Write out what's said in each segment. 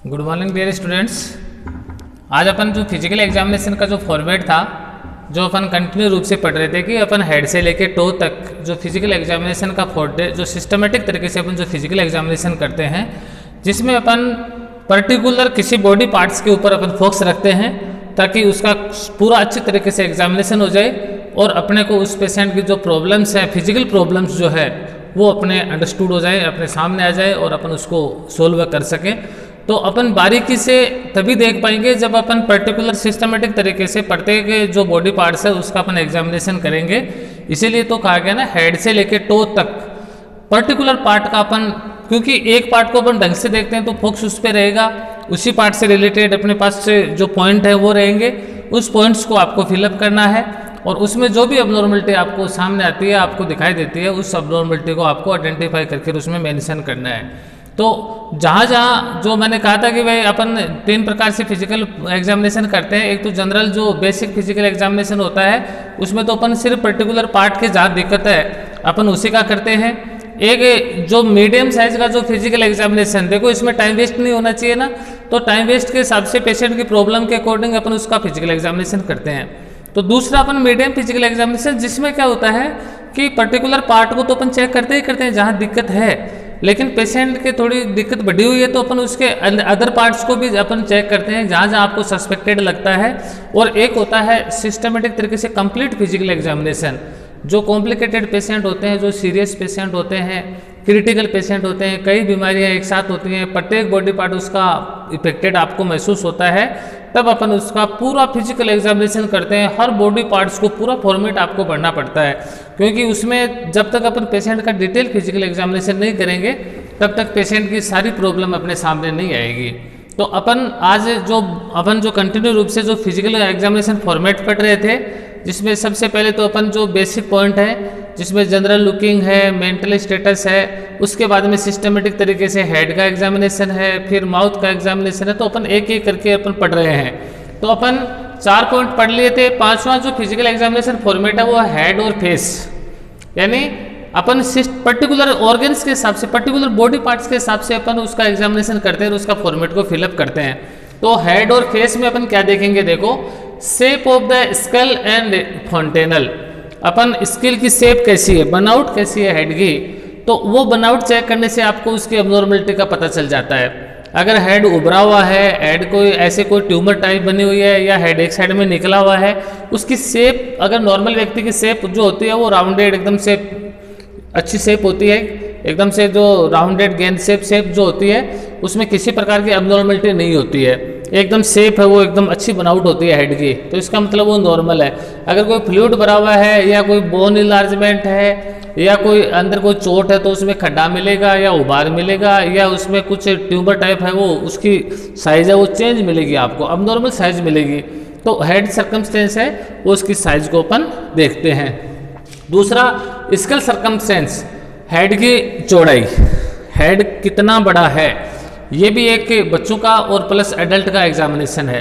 Good morning dear students. आज अपन जो physical examination का जो फॉर्मेट था, जो अपन कंटिन्यू रूप से पढ़ रहे थे कि अपन हेड से लेके टो तक जो फिजिकल एग्जामिनेशन का जो सिस्टमेटिक तरीके से अपन जो फिजिकल एग्जामिनेशन करते हैं, जिसमें अपन पर्टिकुलर किसी बॉडी पार्ट्स के ऊपर अपन फोकस रखते हैं ताकि उसका पूरा अच्छी तरीके से एग्जामिनेशन हो जाए और अपने को उस पेशेंट की जो प्रॉब्लम्स हैं, फिजिकल प्रॉब्लम्स जो है वो अपने अंडरस्टूड हो जाए, अपने सामने आ जाए और अपन उसको सोल्व कर सकें। तो अपन बारीकी से तभी देख पाएंगे जब अपन पर्टिकुलर सिस्टमेटिक तरीके से प्रत्येक जो बॉडी पार्ट्स है उसका अपन एग्जामिनेशन करेंगे। इसीलिए तो कहा गया ना, हेड से लेके टो तक पर्टिकुलर पार्ट का अपन, क्योंकि एक पार्ट को अपन ढंग से देखते हैं तो फोकस उस पर रहेगा, उसी पार्ट से रिलेटेड अपने पास से जो पॉइंट है वो रहेंगे, उस पॉइंट्स को आपको फिलअप करना है और उसमें जो भी अबनॉर्मलिटी आपको सामने आती है, आपको दिखाई देती है, उस अबनॉर्मलिटी को आपको आइडेंटिफाई करके उसमें मेंशन करना है। तो जहाँ जहाँ जो मैंने कहा था कि भाई अपन 3 प्रकार से फिजिकल एग्जामिनेशन करते हैं। एक तो जनरल जो बेसिक फिजिकल एग्जामिनेशन होता है, उसमें तो अपन सिर्फ पर्टिकुलर पार्ट के जहाँ दिक्कत है अपन उसी का करते हैं। एक जो मीडियम साइज का जो फिजिकल एग्जामिनेशन, देखो इसमें टाइम वेस्ट नहीं होना चाहिए ना, तो टाइम वेस्ट के हिसाब से पेशेंट की प्रॉब्लम के अकॉर्डिंग अपन उसका फिजिकल एग्जामिनेशन करते हैं। तो दूसरा अपन मीडियम फिजिकल एग्जामिनेशन, जिसमें क्या होता है कि पर्टिकुलर पार्ट को तो अपन चेक करते ही करते हैं जहाँ दिक्कत है, लेकिन पेशेंट के थोड़ी दिक्कत बढ़ी हुई है तो अपन उसके अदर पार्ट्स को भी अपन चेक करते हैं जहाँ जहाँ आपको सस्पेक्टेड लगता है। और एक होता है सिस्टमेटिक तरीके से कंप्लीट फिजिकल एग्जामिनेशन, जो कॉम्प्लिकेटेड पेशेंट होते हैं, जो सीरियस पेशेंट होते हैं, क्रिटिकल पेशेंट होते हैं, कई बीमारियां एक साथ होती हैं, प्रत्येक बॉडी पार्ट उसका इफेक्टेड आपको महसूस होता है, तब अपन उसका पूरा फिजिकल एग्जामिनेशन करते हैं। हर बॉडी पार्ट्स को पूरा फॉर्मेट आपको पढ़ना पड़ता है, क्योंकि उसमें जब तक अपन पेशेंट का डिटेल फिजिकल एग्जामिनेशन नहीं करेंगे तब तक पेशेंट की सारी प्रॉब्लम अपने सामने नहीं आएगी। तो अपन जो कंटिन्यू रूप से जो फिजिकल एग्जामिनेशन फॉर्मेट पढ़ रहे थे, जिसमें सबसे पहले तो अपन जो बेसिक पॉइंट है, जिसमें जनरल लुकिंग है, मेंटल स्टेटस है, उसके बाद में सिस्टमेटिक तरीके से हेड का एग्जामिनेशन है, फिर माउथ का एग्जामिनेशन है। तो अपन एक एक करके अपन पढ़ रहे हैं। तो अपन 4 पॉइंट पढ़ लिए थे। 5वां जो फिजिकल एग्जामिनेशन फॉर्मेट है वो हेड और फेस, यानी अपन पर्टिकुलर ऑर्गन्स के हिसाब से, पर्टिकुलर बॉडी पार्ट्स के हिसाब से अपन उसका एग्जामिनेशन करते हैं और उसका फॉर्मेट को फिलअप करते हैं। तो हेड और फेस में अपन क्या देखेंगे, देखो shape of the skull and fontanelle, upon skill की शेप कैसी है, बनावट कैसी है हेड की, तो वो बनावट चेक करने से आपको उसकी अबनॉर्मलिटी का पता चल जाता है। अगर हेड उभरा हुआ है, हेड कोई ऐसे कोई ट्यूमर टाइप बनी हुई है, या हेड एक साइड में निकला हुआ है, उसकी शेप, अगर नॉर्मल व्यक्ति की शेप जो होती है वो राउंडेड एकदम से अच्छी शेप होती है, एकदम से जो राउंडेड गेंद शेप जो होती है उसमें किसी प्रकार की अबनॉर्मलिटी नहीं होती है, एकदम शेप है वो एकदम अच्छी बनावट होती है हेड की, तो इसका मतलब वो नॉर्मल है। अगर कोई फ्लूइड भरा हुआ है, या कोई बोन इलार्जमेंट है, या कोई अंदर कोई चोट है तो उसमें खड्डा मिलेगा या उभार मिलेगा, या उसमें कुछ ट्यूबर टाइप है, वो उसकी साइज है वो चेंज मिलेगी, आपको अबनॉर्मल साइज मिलेगी। तो हेड सर्कमस्टेंस है वो उसकी साइज को अपन देखते हैं। दूसरा स्कल सर्कमस्टेंस, हेड की चौड़ाई, हेड कितना बड़ा है, ये भी एक बच्चों का और प्लस एडल्ट का एग्जामिनेशन है।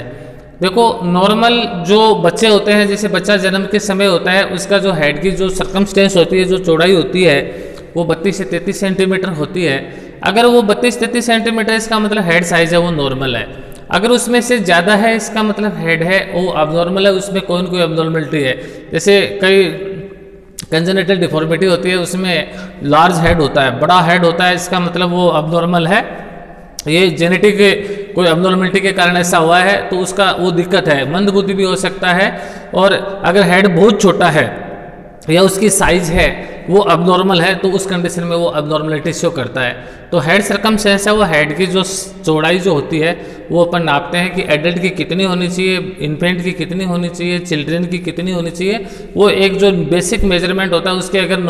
देखो नॉर्मल जो बच्चे होते हैं, जैसे बच्चा जन्म के समय होता है, उसका जो हेड की जो सर्कमस्टेंस होती है, जो चौड़ाई होती है वो 32 से 33 सेंटीमीटर होती है। अगर वो 32-33 सेंटीमीटर, इसका मतलब हेड साइज है वो नॉर्मल है। अगर उसमें से ज़्यादा है, इसका मतलब हेड है वो अबनॉर्मल है, उसमें कोई न कोई अबनॉर्मलिटी है। जैसे कई कंजेनिटल डिफॉर्मिटी होती है, उसमें लार्ज हेड होता है, बड़ा हेड होता है, इसका मतलब वो अबनॉर्मल है, ये जेनेटिक कोई अबनॉर्मलिटी के कारण ऐसा हुआ है, तो उसका वो दिक्कत है, मंदबुद्धि भी हो सकता है। और अगर हेड बहुत छोटा है या उसकी साइज है वो अबनॉर्मल है, तो उस कंडीशन में वो अबनॉर्मलिटी शो करता है। तो हेड सर्कमस्टेंस है वो हेड की जो चौड़ाई जो होती है वो अपन नापते हैं कि एडल्ट की कितनी होनी चाहिए, इन्फेंट की कितनी होनी चाहिए, चिल्ड्रन की कितनी होनी चाहिए। वो एक जो बेसिक मेजरमेंट होता है उसके अगर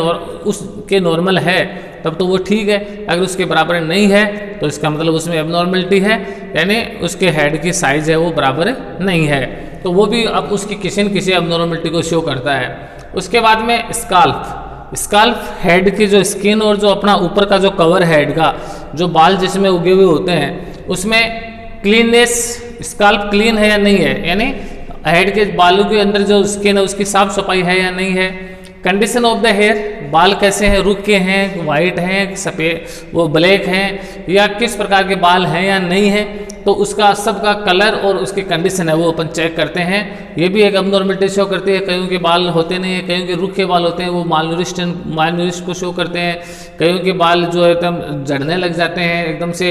उसके नॉर्मल है तब तो वो ठीक है, अगर उसके बराबर नहीं है तो इसका मतलब उसमें एबनॉर्मलिटी है, यानी उसके हेड की साइज है वो बराबर नहीं है, तो वो भी अब उसकी किसी न किसी एबनॉर्मलिटी को शो करता है। उसके बाद में स्काल्प हेड की जो स्किन और जो अपना ऊपर का जो कवर है हेड का, जो बाल जिसमें उगे हुए होते हैं, उसमें क्लीननेस, स्काल्प क्लीन है या नहीं है, यानी हेड के बालों के अंदर जो स्किन है उसकी साफ सफाई है या नहीं है। कंडीशन ऑफ द हेयर, बाल कैसे हैं, रुके हैं, वाइट हैं, सफ़ेद वो ब्लैक हैं, या किस प्रकार के बाल हैं या नहीं है। तो उसका सबका कलर और उसकी कंडीशन है वो अपन चेक करते हैं। ये भी एक अबनॉर्मलिटी शो करती है। कईयों के बाल होते नहीं है, कईयों के रूखे बाल होते हैं, वो मालन्यूरिश्ड को शो करते हैं। कईयों के बाल जो है एकदम झड़ने लग जाते हैं एकदम से,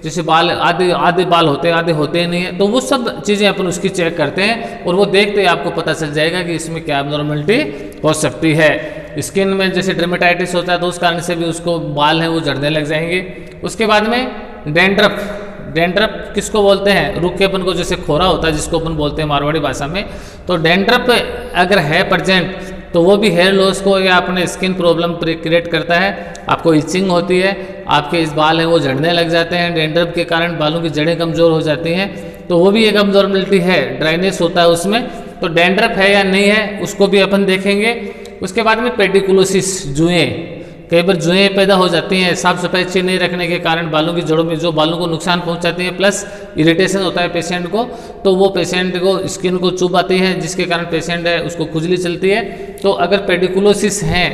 जैसे बाल आधे बाल होते हैं आधे होते नहीं है। तो वो सब चीज़ें अपन उसकी चेक करते हैं और वो देखते ही आपको पता चल जाएगा कि इसमें क्या अबनॉर्मलिटी हो सकती है। स्किन में जैसे डर्मेटाइटिस होता है तो उस कारण से भी उसको बाल हैं वो झड़ने लग जाएंगे। उसके बाद में डेंड्रफ किसको बोलते हैं? रूखेपन को, जैसे खोरा होता है जिसको अपन बोलते हैं मारवाड़ी भाषा में। तो डेंड्रफ अगर है प्रेजेंट तो वो भी हेयर लॉस को या अपने स्किन प्रॉब्लम क्रिएट करता है। आपको इचिंग होती है, आपके इस बाल हैं वो झड़ने लग जाते हैं, डेंड्रफ के कारण बालों की जड़ें कमज़ोर हो जाती हैं। तो वो भी एक अबनॉर्मलिटी है, ड्राइनेस होता है उसमें। तो डेंड्रफ है या नहीं है उसको भी अपन देखेंगे। उसके बाद में पेडिकुलोसिस, जुएँ, कई बार जुएँ पैदा हो जाती हैं साफ सफाई अच्छी नहीं रखने के कारण, बालों की जड़ों में जो बालों को नुकसान पहुंचाती हैं, प्लस इरिटेशन होता है पेशेंट को। तो वो पेशेंट को स्किन को चुभ आती है जिसके कारण पेशेंट है उसको खुजली चलती है। तो अगर पेडिकुलोसिस है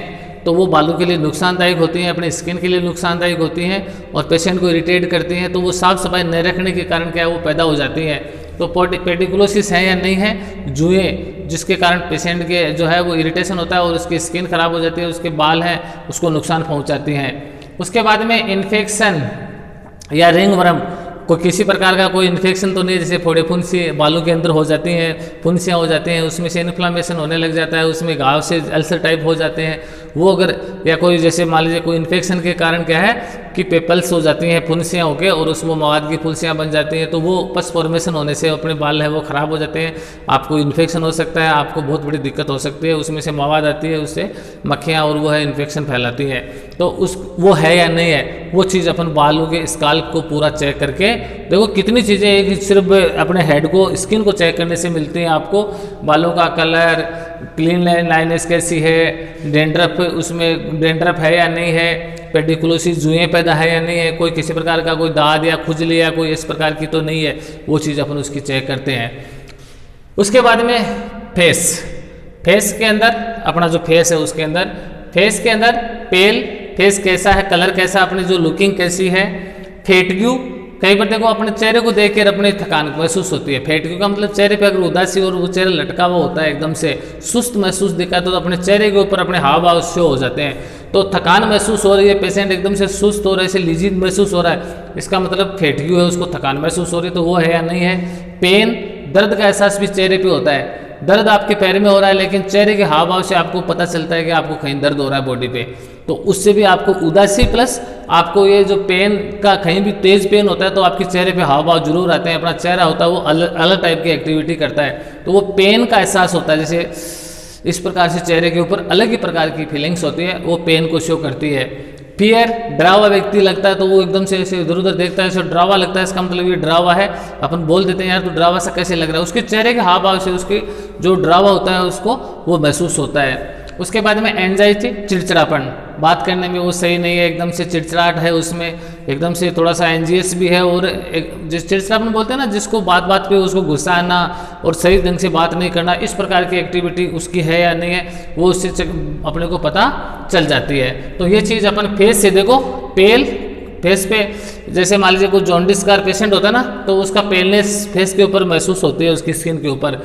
तो वो बालों के लिए नुकसानदायक होती हैं, अपने स्किन के लिए नुकसानदायक होती हैं और पेशेंट को इरिटेट करती हैं। तो वो साफ सफाई नहीं रखने के कारण क्या है वो पैदा हो जाती हैं। तो पेडिकुलोसिस है या नहीं है, जुएँ जिसके कारण पेशेंट के जो है वो इरिटेशन होता है और उसकी स्किन खराब हो जाती है, उसके बाल हैं उसको नुकसान पहुंचाती हैं। उसके बाद में इन्फेक्शन या रिंगवर्म, कोई किसी प्रकार का कोई इन्फेक्शन तो नहीं, जैसे फोड़े फुंसी बालों के अंदर हो जाती हैं, फुंसियाँ हो जाती हैं, उसमें से इन्फ्लामेशन होने लग जाता है, उसमें घाव से अल्सर टाइप हो जाते हैं वो अगर, या कोई जैसे मान लीजिए कोई इन्फेक्शन के कारण क्या है कि पेपल्स हो जाती हैं फुंसियाँ होकर और उसमें मवाद की फुंसियाँ बन जाती हैं। तो वो पस फॉर्मेशन होने से अपने बाल है वो ख़राब हो जाते हैं, आपको इन्फेक्शन हो सकता है, आपको बहुत बड़ी दिक्कत हो सकती है। उसमें से मवाद आती है, उससे मक्खियाँ और वो है इन्फेक्शन फैलाती है। तो वो है या नहीं है वो चीज़ अपन बालों के स्काल्प को पूरा चेक करके देखो। कितनी चीज़ें एक सिर्फ अपने हेड को, स्किन को चेक करने से मिलती हैं आपको। बालों का कलर, क्लीन लाइनेस कैसी है, डेंड्रफ, उसमें डेंड्रफ है या नहीं है, पेडिकुलोसिस जुएँ पैदा है या नहीं है, कोई किसी प्रकार का कोई दाद या खुजली या कोई इस प्रकार की तो नहीं है, वो चीज़ अपन उसकी चेक करते हैं। उसके बाद में फेस के अंदर अपना जो फेस है उसके अंदर, फेस के अंदर फेस कैसा है, कलर कैसा, अपनी जो लुकिंग कैसी है। फेटग्यू, कई बार देखो अपने चेहरे को देख कर अपनी थकान महसूस होती है। फेटग्यू का मतलब चेहरे पे अगर उदासी और वो चेहरा लटका हुआ होता है, एकदम से सुस्त महसूस दिखा तो अपने चेहरे के ऊपर अपने हाव भाव शो हो जाते हैं। तो थकान महसूस हो रही है, पेशेंट एकदम से सुस्त हो रहा है, ऐसे लीजिन महसूस हो रहा है, इसका मतलब फेटग्यू है, उसको थकान महसूस हो रही है। तो वो है या नहीं है। पेन, दर्द का एहसास भी चेहरे पे होता है, दर्द आपके पैर में हो रहा है लेकिन चेहरे के हाव भाव से आपको पता चलता है कि आपको कहीं दर्द हो रहा है बॉडी पे। तो उससे भी आपको उदासी प्लस आपको ये जो पेन का कहीं भी तेज पेन होता है तो आपके चेहरे पे हाव भाव जरूर आते हैं। अपना चेहरा होता है वो अलग टाइप की एक्टिविटी करता है, तो वो पेन का एहसास होता है। जैसे इस प्रकार से चेहरे के ऊपर अलग ही प्रकार की फीलिंग्स होती है, वो पेन को शो करती है। फियर, डरावा व्यक्ति लगता है तो वो एकदम से ऐसे इधर उधर देखता है, ऐसे डरावा लगता है, इसका मतलब ये डरावा है। अपन बोल देते हैं यार तो डरावा सा कैसे लग रहा है, उसके चेहरे के हाव भाव से उसकी जो डरावा होता है उसको वो महसूस होता है। उसके बाद में एंजाइटी, चिड़चिड़ापन, बात करने में वो सही नहीं है, एकदम से चिड़चिड़ाहट है उसमें, एकदम से थोड़ा सा एंजियस भी है। और जिस चिड़चिड़ापन बोलते हैं ना, जिसको बात पे उसको गुस्सा आना और सही ढंग से बात नहीं करना, इस प्रकार की एक्टिविटी उसकी है या नहीं है वो उससे अपने को पता चल जाती है। तो ये चीज़ अपन फेस से देखो, फेस पे जैसे मान लीजिए कोई जॉन्डिस का पेशेंट होता है ना तो उसका पेलनेस फेस के ऊपर महसूस होती है, उसकी स्किन के ऊपर।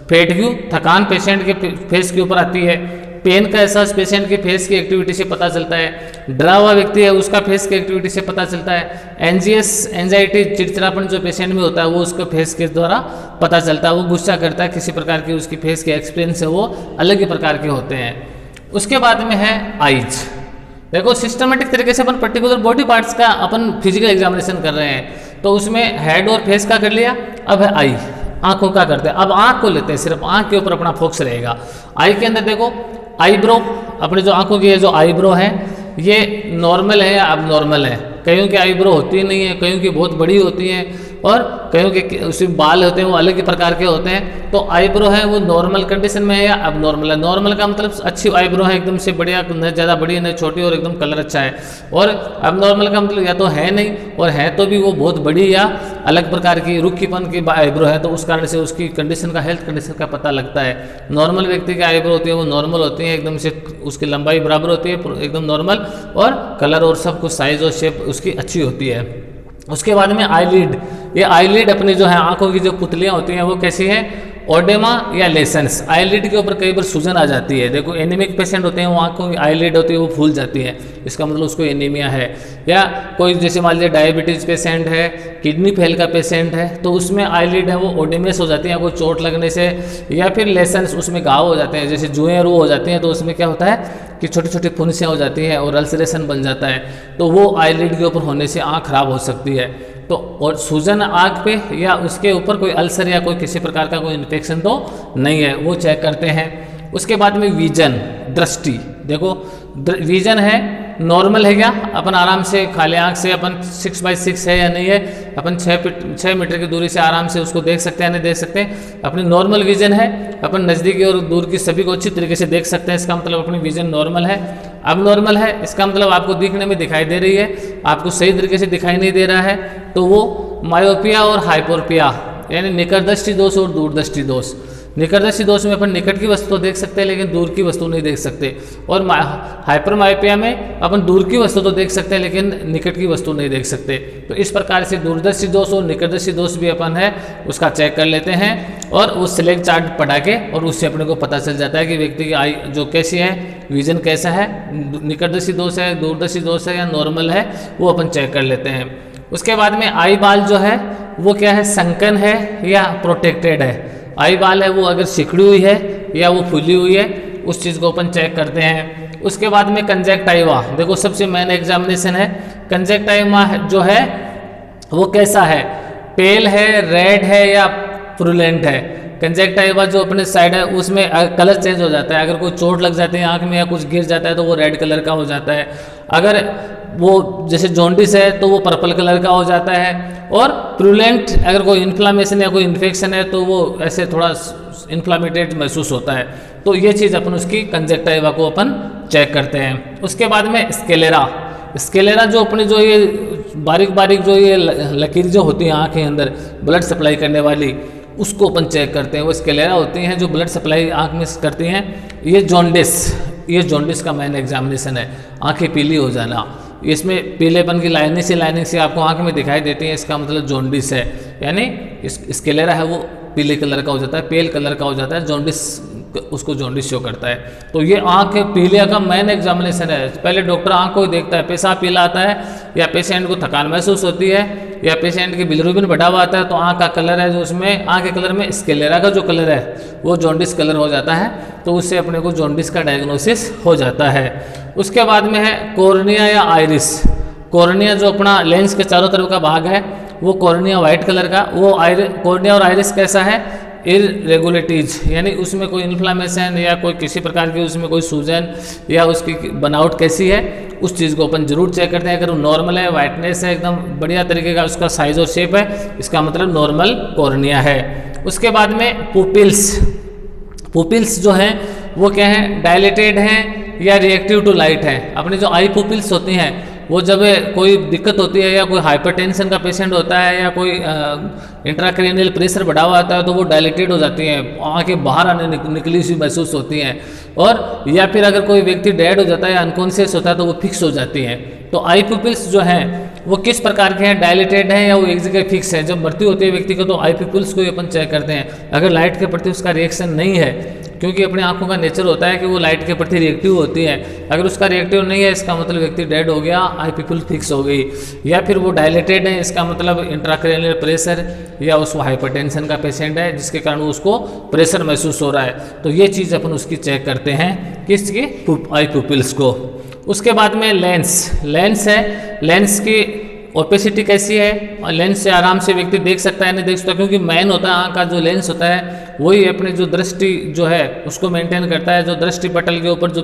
फेटग्यू, थकान पेशेंट के फेस के ऊपर आती है। पेन का एहसास पेशेंट के फेस की एक्टिविटी से पता चलता है। डरा हुआ व्यक्ति है उसका फेस की एक्टिविटी से पता चलता है। एंजाइटी, चिड़चिड़ापन जो पेशेंट में होता है वो उसके फेस के द्वारा पता चलता है। वो गुस्सा करता है, किसी प्रकार की उसकी फेस के एक्सपीरियंस है वो अलग ही प्रकार के होते हैं। उसके बाद में है आईज। देखो सिस्टमेटिक तरीके से अपन पर्टिकुलर बॉडी पार्ट्स का अपन फिजिकल एग्जामिनेशन कर रहे हैं, तो उसमें हेड और फेस का कर लिया, अब है आई, आंखों का करते हैं। अब आंख को लेते हैं, सिर्फ आंख के ऊपर अपना फोकस रहेगा। आई के अंदर देखो आईब्रो, अपने जो आंखों की जो आईब्रो है ये नॉर्मल है या अब नॉर्मल है। कईयों की आईब्रो होती नहीं है, कईयों की बहुत बड़ी होती है और कईयों के उसमें बाल होते हैं वो अलग ही प्रकार के होते हैं। तो आईब्रो है वो नॉर्मल कंडीशन में है या अब नॉर्मल है। नॉर्मल का मतलब अच्छी आईब्रो है, एकदम से बढ़िया, न ज़्यादा बड़ी न छोटी, और एकदम कलर अच्छा है। और अब नॉर्मल का मतलब या तो है नहीं, और है तो भी वो बहुत बड़ी या अलग प्रकार की रुखीपन की आईब्रो है, तो उस कारण से उसकी कंडीशन का, हेल्थ कंडीशन का पता लगता है। नॉर्मल व्यक्ति की आईब्रो होती है वो नॉर्मल होती है, एकदम से उसकी लंबाई बराबर होती है, एकदम नॉर्मल, और कलर और सब कुछ साइज और शेप उसकी अच्छी होती है। उसके बाद में आईलिड, ये आईलिड अपनी जो है आंखों की जो पुतलियां होती हैं वो कैसी है, ओडेमा या लेसेंस। आईलिड के ऊपर कई बार सूजन आ जाती है। देखो एनीमिक पेशेंट होते हैं, वो आंखों की आईलिड होती है वो फूल जाती है, इसका मतलब उसको एनीमिया है। या कोई जैसे मान लीजिए डायबिटीज़ पेशेंट है, किडनी फेल का पेशेंट है, तो उसमें आईलिड है वो ओडेमस हो जाती है कोई चोट लगने से, या फिर लेसेंस उसमें घाव हो जाते हैं, जैसे जुएं रू हो जाती हैं, तो उसमें क्या होता है कि छोटी छोटी फुंसियाँ हो जाती हैं और अल्सरेशन बन जाता है, तो वो आईलिड के ऊपर होने से आँख खराब हो सकती है। तो और सूजन आँख पे या उसके ऊपर कोई अल्सर या कोई किसी प्रकार का कोई इन्फेक्शन तो नहीं है, वो चेक करते हैं। उसके बाद में विजन, दृष्टि, देखो विजन है नॉर्मल है क्या, अपन आराम से खाली आँख से अपन 6x6 है या नहीं है, अपन 6 मीटर की दूरी से आराम से उसको देख सकते हैं नहीं देख सकते हैं। अपनी नॉर्मल विजन है, अपन नज़दीकी और दूर की सभी को अच्छी तरीके से देख सकते हैं, इसका मतलब अपनी विजन नॉर्मल है। अब नॉर्मल है इसका मतलब आपको दिखने में दिखाई दे रही है, आपको सही तरीके से दिखाई नहीं दे रहा है, तो वो मायोपिया और हाइपोरपिया यानी निकट दृष्टि दोष और दूरदृष्टि दोष। निकट दृष्टि दोष में अपन निकट की वस्तु तो देख सकते हैं लेकिन दूर की वस्तु नहीं देख सकते, और हाइपरमायोपिया में अपन दूर की वस्तु तो देख सकते हैं लेकिन निकट की वस्तु नहीं देख सकते। तो इस प्रकार से दूरदर्शी दोष और निकट दृष्टि दोष भी अपन है उसका चेक कर लेते हैं, और उस सिलेक्ट चार्ट पढ़ा के और उससे अपने को पता चल जाता है कि व्यक्ति की आई जो कैसी है, विजन कैसा है, निकट दृष्टि दोष है, दूरदर्शी दोष है या नॉर्मल है, वो अपन चेक कर लेते हैं। उसके बाद में आई बाल जो है वो क्या है, संकन है या प्रोटेक्टेड है। आई बाल है वो अगर सिकुड़ी हुई है या वो फूली हुई है, उस चीज़ को अपन चेक करते हैं। उसके बाद में कंजक्टाइवा, देखो सबसे मेन एग्जामिनेशन है। कंजक्टाइवा जो है वो कैसा है, पेल है, रेड है या प्रुलेंट है। कंजक्टाइवा जो अपने साइड है उसमें कलर चेंज हो जाता है, अगर कोई चोट लग जाती है आंख में या कुछ गिर जाता है तो वो रेड कलर का हो जाता है, अगर वो जैसे जॉन्डिस है तो वो पर्पल कलर का हो जाता है, और प्रुलेंट अगर कोई इन्फ्लामेशन या कोई इन्फेक्शन है तो वो ऐसे थोड़ा इन्फ्लामेटेड महसूस होता है। तो ये चीज़ अपन उसकी कंजक्टाइवा को अपन चेक करते हैं। उसके बाद में स्केलेरा, स्केलेरा जो अपने जो ये बारीक बारीक जो ये लकीर जो होती है आँख के अंदर ब्लड सप्लाई करने वाली, उसको अपन चेक करते हैं। वो स्केलेरा होती हैं जो ब्लड सप्लाई आँख में करती हैं। ये जॉन्डिस का मेन एग्जामिनेशन है, आँखें पीली हो जाना, इसमें पीलेपन की लाइनिंग से आपको आँख में दिखाई देती है, इसका मतलब जॉन्डिस है, यानी स्केलेरा है वो पीले कलर का हो जाता है, पेल कलर का हो जाता है, जॉन्डिस उसको जॉन्डिस शो करता है। तो ये आँख पीले का मेन एग्जामिनेशन है। पहले डॉक्टर आँख को ही देखता है, पेशाब पीला आता है या पेशेंट को थकान महसूस होती है या पेशेंट की बिलिरुबिन बढ़ा हुआ आता है, तो आँख का कलर है जो उसमें आँख के कलर में स्केलेरा का जो कलर है वो जॉन्डिस कलर हो जाता है, तो उससे अपने को जॉन्डिस का डायग्नोसिस हो जाता है। उसके बाद में है कॉर्निया या आइरिस। कॉर्निया जो अपना लेंस के चारों तरफ का भाग है वो कॉर्निया वाइट कलर का, वो कॉर्निया और आइरिस कैसा है, इरेगुलरिटीज, यानी उसमें कोई इन्फ्लामेशन या कोई किसी प्रकार की उसमें कोई सूजन या उसकी बनावट कैसी है, उस चीज़ को अपन जरूर चेक करते हैं। अगर वो नॉर्मल है, वाइटनेस है, एकदम बढ़िया तरीके का उसका साइज और शेप है, इसका मतलब नॉर्मल कॉर्निया है। उसके बाद में पुपिल्स जो हैं वो क्या है, डायलेटेड हैं या रिएक्टिव टू लाइट है। अपनी जो आई पुपिल्स होती हैं वो जब कोई दिक्कत होती है या कोई हाइपरटेंशन का पेशेंट होता है या कोई इंट्राक्रेनियल प्रेशर बढ़ा हुआ आता है तो वो डायलेटेड हो जाती हैं, आँखें बाहर आने निकली सी महसूस होती हैं, और या फिर अगर कोई व्यक्ति डेड हो जाता है या अनकॉन्शियस होता है तो वो फिक्स हो जाती हैं। तो आई पुपिल्स जो हैं वो किस प्रकार के हैं, डायलेटेड हैं या वो एक जगह फिक्स है। जब मृत्यु होती है व्यक्ति को तो आई पुपिल्स को अपन चेक करते हैं। अगर लाइट के प्रति उसका रिएक्शन नहीं है, क्योंकि अपनी आंखों का नेचर होता है कि वो लाइट के प्रति रिएक्टिव होती है, अगर उसका रिएक्टिव नहीं है इसका मतलब व्यक्ति डेड हो गया, आई पुपिल फिक्स हो गई। या फिर वो डायलेटेड है, इसका मतलब इंट्राक्रेनियल प्रेशर या उसको हाइपरटेंशन का पेशेंट है जिसके कारण उसको प्रेशर महसूस हो रहा है। तो ये चीज़ अपन उसकी चेक करते हैं किसकी, आई पुपिल्स को। उसके बाद में लेंस है, लेंस की ओपेसिटी कैसी है, और लेंस से आराम से व्यक्ति देख सकता है नहीं देख सकता, क्योंकि मेन होता है आँख का जो लेंस होता है वही अपनी जो दृष्टि जो है उसको मेंटेन करता है। जो दृष्टि पटल के ऊपर जो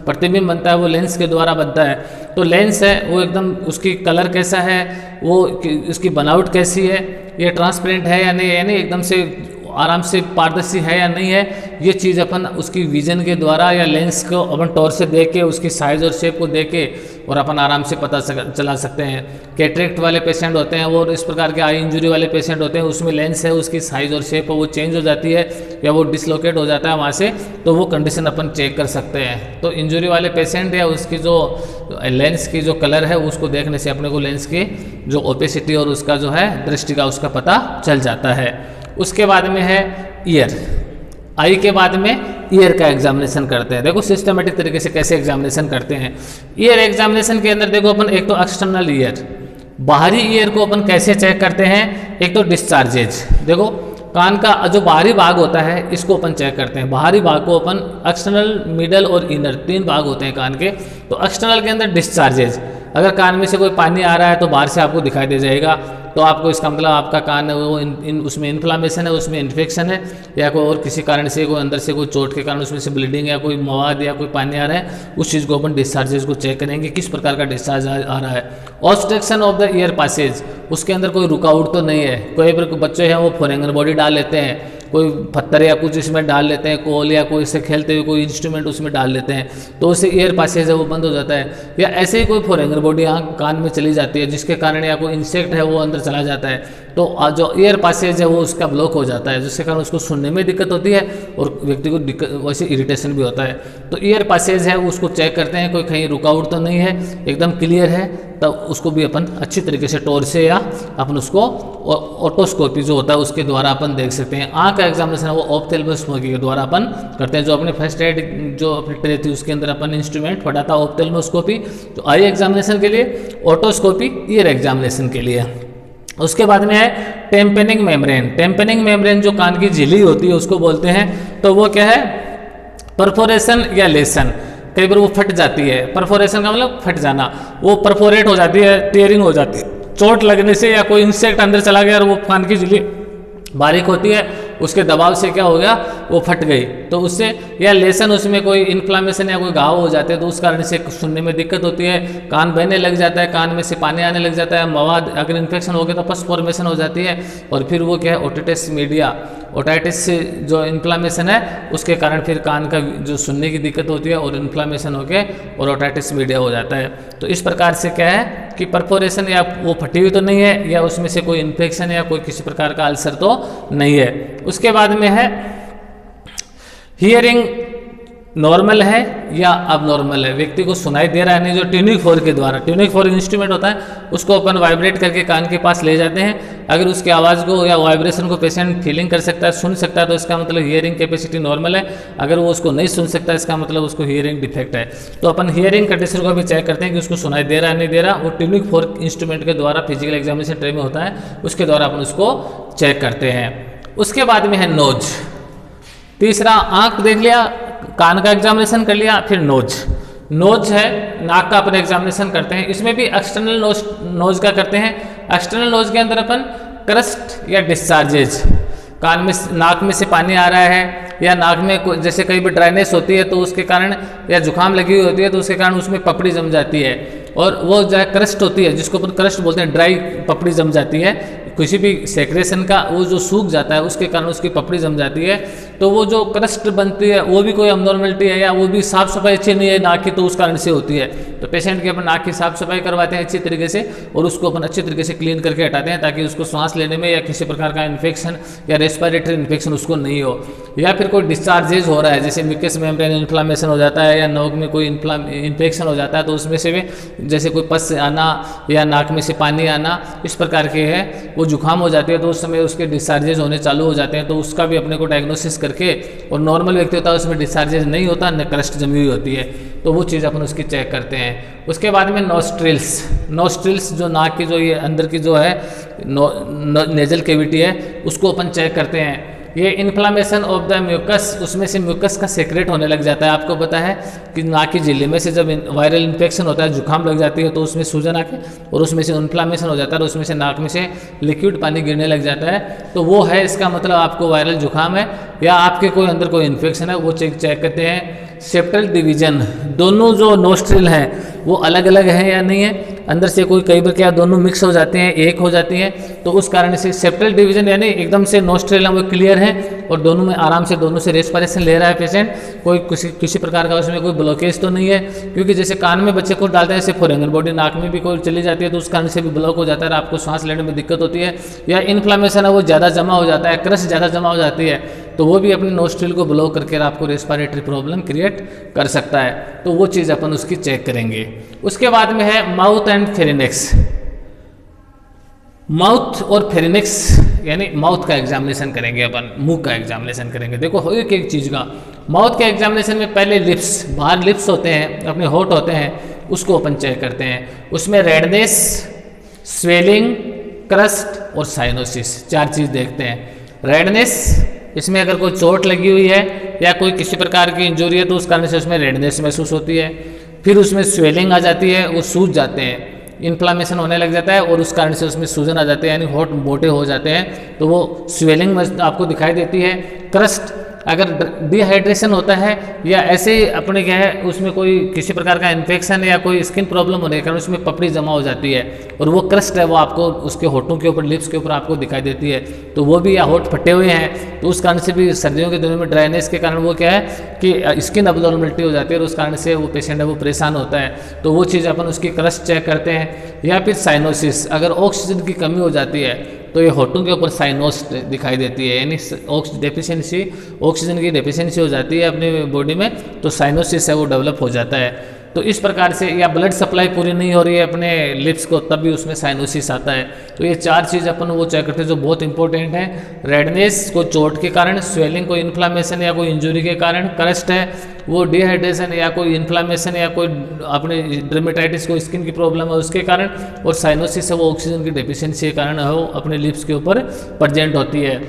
प्रतिबिंब बनता है वो लेंस के द्वारा बनता है। तो लेंस है वो एकदम उसकी कलर कैसा है, वो उसकी बनावट कैसी है, ये ट्रांसपेरेंट है या नहीं, यानी एकदम से आराम से पारदर्शी है या नहीं है, ये चीज़ अपन उसकी विजन के द्वारा या लेंस को अपन टॉर्च से देख के उसकी साइज और शेप को देख के और अपन आराम से पता चला सकते हैं। कैटरेक्ट वाले पेशेंट होते हैं वो इस प्रकार के आई इंजरी वाले पेशेंट होते हैं, उसमें लेंस है उसकी साइज़ और शेप वो चेंज हो जाती है या वो डिसलोकेट हो जाता है वहाँ से, तो वो कंडीशन अपन चेक कर सकते हैं। तो इंजरी वाले पेशेंट या उसकी जो लेंस की जो कलर है उसको देखने से अपने को लेंस की जो ओपेसिटी और उसका जो है दृष्टि का उसका पता चल जाता है। उसके बाद में है ईयर। आई के बाद में ईयर का एग्जामिनेशन करते हैं। देखो सिस्टमेटिक तरीके से कैसे एग्जामिनेशन करते हैं। ईयर एग्जामिनेशन के अंदर देखो अपन एक तो एक्सटर्नल ईयर, बाहरी ईयर को अपन कैसे चेक करते हैं। एक तो डिस्चार्जेज, देखो कान का जो बाहरी भाग होता है इसको अपन चेक करते हैं। बाहरी भाग को अपन एक्सटर्नल, मिडल और इनर 3 भाग होते हैं कान के। तो एक्सटर्नल के अंदर डिस्चार्जेज, अगर कान में से कोई पानी आ रहा है तो बाहर से आपको दिखाई दे जाएगा, तो आपको इसका मतलब आपका कान है वो उसमें इन्फ्लामेशन है, उसमें इन्फेक्शन है, या कोई और किसी कारण से कोई अंदर से कोई चोट के कारण उसमें से ब्लीडिंग या कोई मवाद या कोई पानी आ रहा है, उस चीज़ को अपन डिस्चार्जेस को चेक करेंगे किस प्रकार का डिस्चार्ज आ रहा है। Obstruction of the ear passage, उसके अंदर कोई रुकावट तो नहीं है। कोई बच्चे हैं वो फोरेंगन बॉडी डाल लेते हैं, कोई पत्थर या कुछ इसमें डाल लेते हैं, कोल या कोई इससे खेलते हुए कोई इंस्ट्रूमेंट उसमें डाल लेते हैं, तो उससे ईयर पासेज है वो बंद हो जाता है। या ऐसे ही कोई फोरेंगन बॉडी यहाँ कान में चली जाती है जिसके कारण या कोई इंसेक्ट है वो अंदर चला जाता है, तो जो ईयर पासेज है वो उसका ब्लॉक हो जाता है, जिसके कारण उसको सुनने में दिक्कत होती है और व्यक्ति को दिक्कत वैसे इरिटेशन भी होता है। तो ईयर पासेज है उसको चेक करते हैं, कोई कहीं रुकावट तो नहीं है, एकदम क्लियर है, तब उसको भी अपन अच्छी तरीके से टॉर्च से या अपन उसको ऑटोस्कोपी जो होता है उसके द्वारा अपन देख सकते हैं। आँख का एग्जामिनेशन है वो ऑप्थेल्मोस्कोपी के द्वारा अपन करते हैं। जो अपने फर्स्ट एड जो अपनी ट्रे थी उसके अंदर अपन इंस्ट्रूमेंट पढ़ा था ऑप्थेल्मोस्कोपी, तो आई एग्जामिनेशन के लिए, ऑटोस्कोपी ईयर एग्जामिनेशन के लिए। उसके बाद में है टेम्पेनिंग मेम्ब्रेन। टेम्पेनिंग मेम्ब्रेन जो कान की झिल्ली होती है उसको बोलते हैं। तो वो क्या है, परफोरेशन या लेसन, कई बार वो फट जाती है। परफोरेशन का मतलब फट जाना, वो परफोरेट हो जाती है, टेयरिंग हो जाती है चोट लगने से, या कोई इंसेक्ट अंदर चला गया और वो कान की झिल्ली बारीक होती है, उसके दबाव से क्या हो गया वो फट गई, तो उससे या लेसन उसमें कोई इन्फ्लामेशन या कोई घाव हो जाते हैं तो उस कारण से सुनने में दिक्कत होती है, कान बहने लग जाता है, कान में से पानी आने लग जाता है, मवाद अगर इन्फेक्शन हो गया तो पस फॉर्मेशन हो जाती है, और फिर वो क्या है ओटिटिस मीडिया, ओटाइटिस से जो इन्फ्लामेशन है उसके कारण फिर कान का जो सुनने की दिक्कत होती है और इन्फ्लामेशन होकर और ओटाइटिस मीडिया हो जाता है। तो इस प्रकार से क्या है कि परफोरेशन या वो फटी हुई तो नहीं है, या उसमें से कोई इन्फेक्शन या कोई किसी प्रकार का अल्सर तो नहीं है। उसके बाद में है हियरिंग नॉर्मल है या अब नॉर्मल है, व्यक्ति को सुनाई दे रहा है नहीं, जो ट्यूनिक फोर्क के द्वारा, ट्यूनिक फोर्क इंस्ट्रूमेंट होता है उसको अपन वाइब्रेट करके कान के पास ले जाते हैं, अगर उसकी आवाज़ को या वाइब्रेशन को पेशेंट फीलिंग कर सकता है, सुन सकता है, तो इसका मतलब हियरिंग कैपेसिटी नॉर्मल है। अगर वो उसको नहीं सुन सकता इसका मतलब उसको हियरिंग डिफेक्ट है। तो अपन हियरिंग कंडीशन को भी चेक करते हैं कि उसको सुनाई दे रहा है नहीं दे रहा, वो ट्यूनिक फोर्क इंस्ट्रूमेंट के द्वारा फिजिकल एग्जामिनेशन ट्रे में होता है, उसके द्वारा अपन उसको चेक करते हैं। उसके बाद में है नोज। तीसरा आंख देख लिया, कान का एग्जामिनेशन कर लिया, फिर नोज। नोज है नाक का अपन एग्जामिनेशन करते हैं, इसमें भी एक्सटर्नल नोज का करते हैं। एक्सटर्नल नोज के अंदर अपन क्रस्ट या डिस्चार्जेज, कान में नाक में से पानी आ रहा है या नाक में जैसे कहीं भी ड्राइनेस होती है तो उसके कारण, या जुकाम लगी हुई होती है तो उसके कारण उसमें पपड़ी जम जाती है, और वो जो है क्रस्ट होती है जिसको अपन क्रस्ट बोलते हैं, ड्राई पपड़ी जम जाती है, किसी भी सेक्रेशन का वो जो सूख जाता है उसके कारण उसकी पपड़ी जम जाती है, तो वो जो क्रस्ट बनती है वो भी कोई अबनॉर्मलिटी है या वो भी साफ सफाई अच्छी नहीं है नाक की, तो उस कारण से होती है। तो पेशेंट की अपन नाक की साफ सफाई करवाते हैं अच्छी तरीके से और उसको अपन अच्छी तरीके से क्लीन करके हटाते हैं ताकि उसको सांस लेने में या किसी प्रकार का इन्फेक्शन या रेस्पिरेटरी इन्फेक्शन उसको नहीं हो। या फिर कोई डिस्चार्जेज हो रहा है जैसे म्यूकस मेम्ब्रेन इन्फ्लामेशन हो जाता है या नोक में कोई इन्फेक्शन हो जाता है, तो उसमें से भी जैसे कोई पस आना या नाक में से पानी आना इस प्रकार के है, वो जुकाम हो जाती है तो उस समय उसके डिस्चार्जेज होने चालू हो जाते हैं, तो उसका भी अपने को डायग्नोसिस करके, और नॉर्मल व्यक्ति होता है उसमें डिस्चार्जेज नहीं होता, न क्रस्ट जमी हुई होती है, तो वो चीज़ अपन उसकी चेक करते हैं। उसके बाद में नोस्ट्रिल्स, नोस्ट्रिल्स जो नाक की जो ये अंदर की जो है नेजल कैविटी है उसको अपन चेक करते हैं। ये इन्फ्लामेशन ऑफ द म्यूकस, उसमें से म्यूकस का सेक्रेट होने लग जाता है। आपको पता है कि नाक की झिल्ली में से जब वायरल इन्फेक्शन होता है, जुकाम लग जाती है, तो उसमें सूजन आके और उसमें से इन्फ्लामेशन हो जाता है और उसमें से नाक में से लिक्विड पानी गिरने लग जाता है, तो वो है इसका मतलब आपको वायरल जुकाम है या आपके कोई अंदर कोई इन्फेक्शन है, वो चेक करते हैं। सेप्टल डिवीजन, दोनों जो नोस्ट्रिल हैं वो अलग अलग हैं या नहीं है, अंदर से कोई कई बार क्या दोनों मिक्स हो जाते हैं, एक हो जाती हैं, तो उस कारण से सेप्टल डिवीजन यानी एकदम से नोस्ट्रिल वो क्लियर है और दोनों में आराम से दोनों से रेस्पिरेशन ले रहा है पेशेंट, कोई किसी प्रकार का उसमें कोई ब्लॉकेज तो नहीं है। क्योंकि जैसे कान में बच्चे को डालते हैं, जैसे फोरेंगल बॉडी नाक में भी कोई चली जाती है तो उस कारण से भी ब्लॉक हो जाता है, आपको सांस लेने में दिक्कत होती है, या इन्फ्लामेशन है वो ज़्यादा जमा हो जाता है, क्रश ज़्यादा जमा हो जाती है, तो वो भी अपने नोस्ट्रिल को ब्लॉक करके आपको रेस्पिरेटरी प्रॉब्लम क्रिएट कर सकता है। तो वो चीज़ अपन उसकी चेक करेंगे। उसके बाद में है माउथ एंड फेरिनेक्स। माउथ और फेरिनेक्स यानी माउथ का एग्जामिनेशन करेंगे अपन, मुंह का एग्जामिनेशन करेंगे। देखो एक एक चीज़ का माउथ के एग्जामिनेशन में पहले लिप्स, बाहर लिप्स होते हैं, अपने होठ होते हैं, उसको अपन चेक करते हैं। उसमें रेडनेस, स्वेलिंग, क्रस्ट और साइनोसिस, 4 चीज़ देखते हैं। रेडनेस, इसमें अगर कोई चोट लगी हुई है या कोई किसी प्रकार की इंजरी है तो उस कारण से उसमें रेडनेस महसूस होती है। फिर उसमें स्वेलिंग आ जाती है, वो सूज जाते हैं, इन्फ्लामेशन होने लग जाता है और उस कारण से उसमें सूजन आ जाते हैं, यानी होठ मोटे हो जाते हैं, तो वो स्वेलिंग आपको दिखाई देती है। क्रस्ट, अगर डिहाइड्रेशन होता है या ऐसे अपने क्या है उसमें कोई किसी प्रकार का इन्फेक्शन या कोई स्किन प्रॉब्लम होने के कारण उसमें पपड़ी जमा हो जाती है और वो क्रस्ट है वो आपको उसके होठों के ऊपर, लिप्स के ऊपर आपको दिखाई देती है, तो वो भी, या होठ फटे हुए हैं तो उस कारण से भी सर्दियों के दिनों में ड्राइनेस के कारण वो क्या है कि स्किन अब्नॉर्मलिटी हो जाती है और उस कारण से वो पेशेंट है वो परेशान होता है, तो वो चीज़ अपन उसकी क्रस्ट चेक करते हैं। या फिर साइनोसिस, अगर ऑक्सीजन की कमी हो जाती है तो ये होठों के ऊपर साइनोस दिखाई देती है, यानी ऑक्सीजन की डेफिशिएंसी हो जाती है अपनी बॉडी में, तो साइनोसिस है वो डेवलप हो जाता है। तो इस प्रकार से, या ब्लड सप्लाई पूरी नहीं हो रही है अपने लिप्स को, तब भी उसमें साइनोसिस आता है। तो ये 4 चीज़ अपन वो चेक करते हैं जो बहुत इंपॉर्टेंट है। रेडनेस को चोट के कारण, स्वेलिंग को इन्फ्लामेशन या कोई इंजरी के कारण, क्रस्ट है वो डिहाइड्रेशन या कोई इन्फ्लामेशन या कोई अपने डर्मेटाइटिस को स्किन की प्रॉब्लम है उसके कारण, और साइनोसिस है वो ऑक्सीजन की डेफिशिएंसी के कारण है वो अपने लिप्स के ऊपर प्रेजेंट होती है।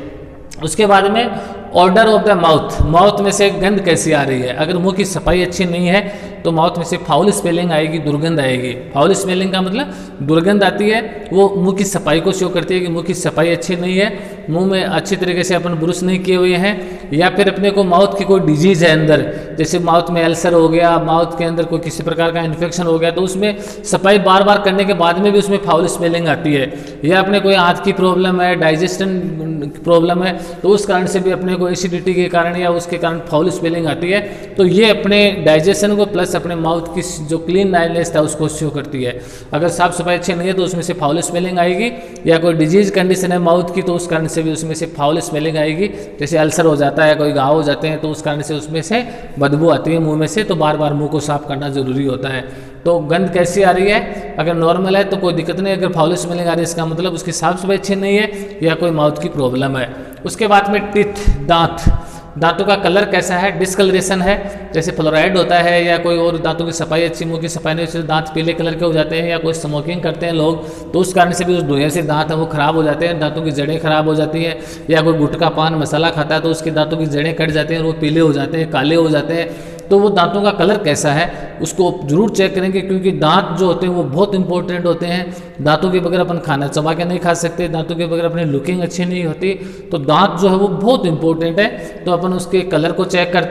उसके बाद में order of the mouth, mouth में से गंध कैसी आ रही है। अगर मुंह की सफाई अच्छी नहीं है तो माउथ में से फाउल स्मेलिंग आएगी, दुर्गंध आएगी। फाउल स्मेलिंग का मतलब दुर्गंध आती है, वो मुंह की सफाई को शो करती है कि मुंह की सफाई अच्छी नहीं है, मुंह में अच्छी तरीके से अपन ब्रुश नहीं किए हुए हैं, या फिर अपने को माउथ की कोई डिजीज है अंदर, जैसे माउथ में अल्सर हो गया, माउथ के अंदर कोई किसी प्रकार का इन्फेक्शन हो गया, तो उसमें सफाई बार बार करने के बाद में भी उसमें फाउल स्मेलिंग आती है। या अपने कोई हाथ की प्रॉब्लम है, डाइजेशन प्रॉब्लम है, तो उस कारण से भी अपने को एसिडिटी के कारण या उसके कारण फाउल स्मेलिंग आती है। तो ये अपने डाइजेशन को प्लस अपने माउथ की जो क्लीन नाइलनेस था उसको शो करती है। अगर साफ सफाई अच्छी नहीं है तो उसमें से फाउल स्मेलिंग आएगी, या कोई डिजीज कंडीशन है माउथ की तो उस कारण से भी उसमें से फाउल स्मेलिंग आएगी। जैसे अल्सर हो जाता है, कोई घाव हो जाते हैं तो उस कारण से उसमें से बदबू आती है मुंह में से, तो बार बार मुंह को साफ करना जरूरी होता है। तो गंध कैसी आ रही है, अगर नॉर्मल है तो कोई दिक्कत नहीं, अगर फाउल स्मेलिंग आ रही है इसका मतलब उसकी साफ सफाई अच्छी नहीं है या कोई माउथ की प्रॉब्लम है। उसके बाद में टीथ, दांत, दांतों का कलर कैसा है, डिस्कलरेशन है, जैसे फ्लोराइड होता है, या कोई और दांतों की सफाई अच्छी, मुंह की सफाई नहीं अच्छी, दांत पीले कलर के हो जाते हैं, या कोई स्मोकिंग करते हैं लोग तो उस कारण से भी उस धुएं से दांत है वो खराब हो जाते हैं, दांतों की जड़ें खराब हो जाती हैं, या कोई गुटखा पान मसाला खाता है तो उसके दांतों की जड़ें कट जाती हैं और वो पीले हो जाते हैं, काले हो जाते हैं। तो वो दांतों का कलर कैसा है उसको जरूर चेक करेंगे, क्योंकि दांत जो होते हैं वो बहुत इंपॉर्टेंट होते हैं। दांतों के बगैर अपन खाना चबा के नहीं खा सकते, दांतों के बगैर अपनी लुकिंग अच्छी नहीं होती, तो दांत जो है वो बहुत इंपॉर्टेंट है। तो अपन उसके कलर को चेक करते हैं।